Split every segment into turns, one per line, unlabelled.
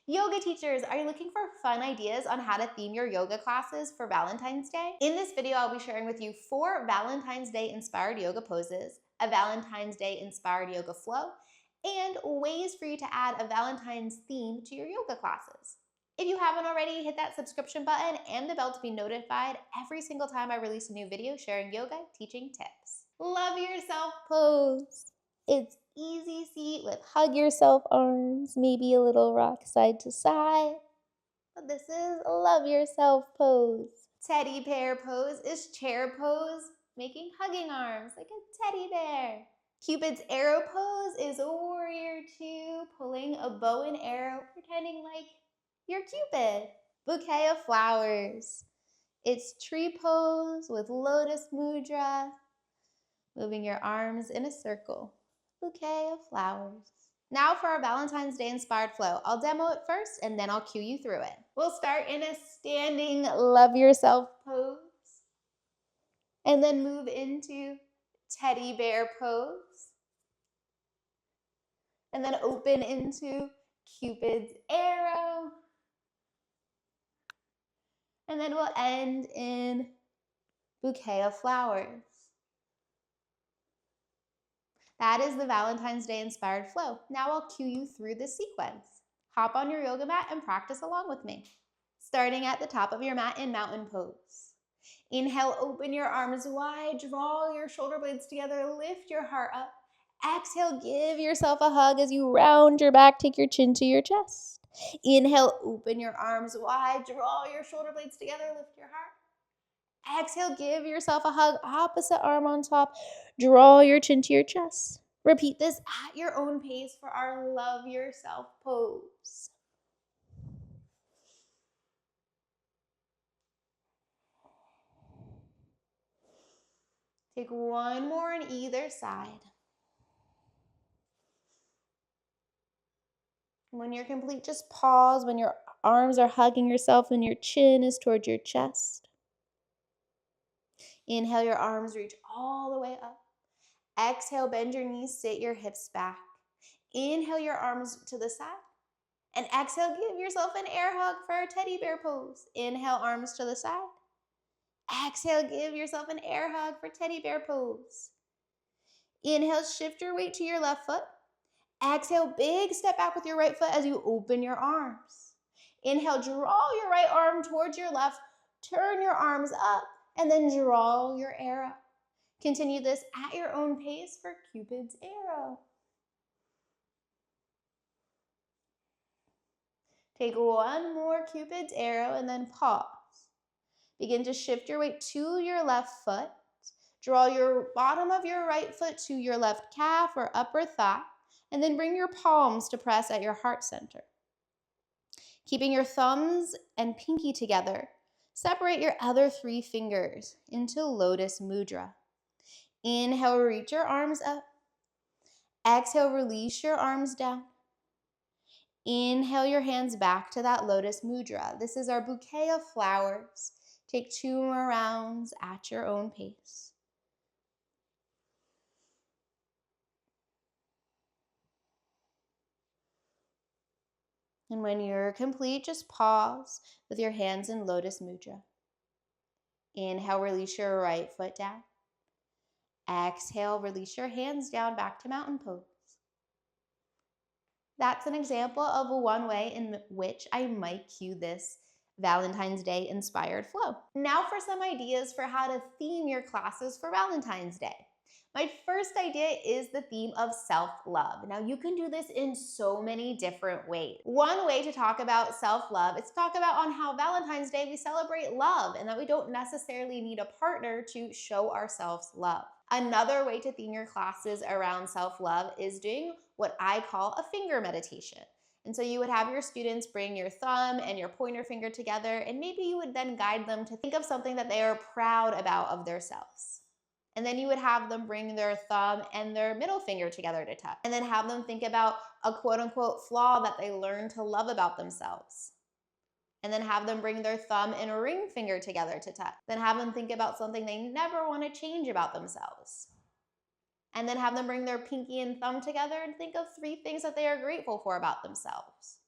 Yoga teachers, are you looking for fun ideas on how to theme your yoga classes for Valentine's Day? In this video, I'll be sharing with you 4 Valentine's Day inspired yoga poses, a Valentine's Day inspired yoga flow, and ways for you to add a Valentine's theme to your yoga classes. If you haven't already, hit that subscription button and the bell to be notified every single time I release a new video sharing yoga teaching tips. Love yourself pose. It's easy seat with hug yourself arms, maybe a little rock side to side. But this is love yourself pose. Teddy bear pose is chair pose, making hugging arms like a teddy bear. Cupid's arrow pose is a warrior two, pulling a bow and arrow, pretending like you're Cupid. Bouquet of flowers. It's tree pose with lotus mudra, moving your arms in a circle. Bouquet of flowers. Now for our Valentine's Day inspired flow. I'll demo it first and then I'll cue you through it. We'll start in a standing love yourself pose and then move into teddy bear pose and then open into Cupid's arrow. And then we'll end in bouquet of flowers. That is the Valentine's Day inspired flow. Now I'll cue you through this sequence. Hop on your yoga mat and practice along with me. Starting at the top of your mat in mountain pose. Inhale, open your arms wide, draw your shoulder blades together, lift your heart up. Exhale, give yourself a hug as you round your back, take your chin to your chest. Inhale, open your arms wide, draw your shoulder blades together, lift your heart. Exhale, give yourself a hug, opposite arm on top. Draw your chin to your chest. Repeat this at your own pace for our love yourself pose. Take one more on either side. When you're complete, just pause when your arms are hugging yourself and your chin is towards your chest. Inhale, your arms reach all the way up. Exhale, bend your knees, sit your hips back. Inhale your arms to the side. And exhale, give yourself an air hug for our teddy bear pose. Inhale, arms to the side. Exhale, give yourself an air hug for teddy bear pose. Inhale, shift your weight to your left foot. Exhale, big step back with your right foot as you open your arms. Inhale, draw your right arm towards your left. Turn your arms up and then draw your arrow. Continue this at your own pace for Cupid's arrow. Take one more Cupid's arrow and then pause. Begin to shift your weight to your left foot. Draw your bottom of your right foot to your left calf or upper thigh, and then bring your palms to press at your heart center. Keeping your thumbs and pinky together, separate your other 3 fingers into lotus mudra. Inhale, reach your arms up. Exhale, release your arms down. Inhale your hands back to that lotus mudra. This is our bouquet of flowers. Take 2 more rounds at your own pace. And when you're complete, just pause with your hands in lotus mudra. Inhale, release your right foot down. Exhale, release your hands down back to mountain pose. That's an example of one way in which I might cue this Valentine's Day inspired flow. Now for some ideas for how to theme your classes for Valentine's Day. My first idea is the theme of self-love. Now you can do this in so many different ways. One way to talk about self-love is to talk about on how Valentine's Day we celebrate love and that we don't necessarily need a partner to show ourselves love. Another way to theme your classes around self-love is doing what I call a finger meditation. And so you would have your students bring your thumb and your pointer finger together, and maybe you would then guide them to think of something that they are proud about of themselves. And then you would have them bring their thumb and their middle finger together to touch. And then have them think about a quote unquote flaw that they learned to love about themselves. And then have them bring their thumb and ring finger together to touch. Then have them think about something they never want to change about themselves. And then have them bring their pinky and thumb together and think of 3 things that they are grateful for about themselves.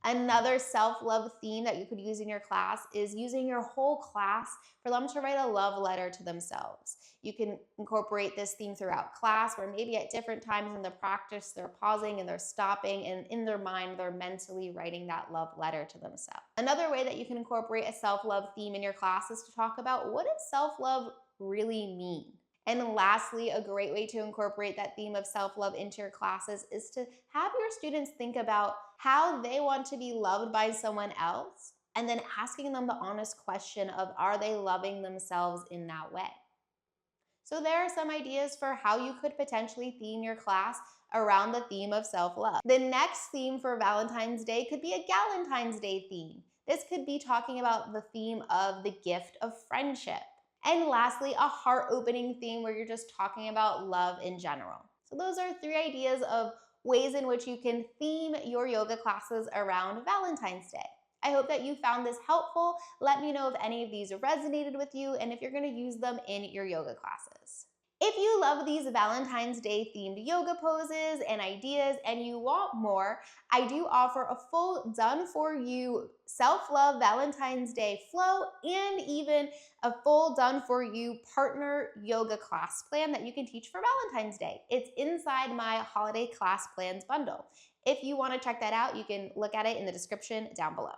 Another self-love theme that you could use in your class is using your whole class for them to write a love letter to themselves. You can incorporate this theme throughout class where maybe at different times in the practice they're pausing and they're stopping, and in their mind they're mentally writing that love letter to themselves. Another way that you can incorporate a self-love theme in your class is to talk about, what does self-love really mean? And lastly, a great way to incorporate that theme of self-love into your classes is to have your students think about how they want to be loved by someone else, and then asking them the honest question of, are they loving themselves in that way? So there are some ideas for how you could potentially theme your class around the theme of self-love. The next theme for Valentine's Day could be a Galentine's Day theme. This could be talking about the theme of the gift of friendship. And lastly, a heart-opening theme where you're just talking about love in general. So those are 3 ideas of ways in which you can theme your yoga classes around Valentine's Day. I hope that you found this helpful. Let me know if any of these resonated with you and if you're going to use them in your yoga classes. If you love these Valentine's Day themed yoga poses and ideas and you want more, I do offer a full done-for-you self-love Valentine's Day flow and even a full done-for-you partner yoga class plan that you can teach for Valentine's Day. It's inside my holiday class plans bundle. If you want to check that out, you can look at it in the description down below.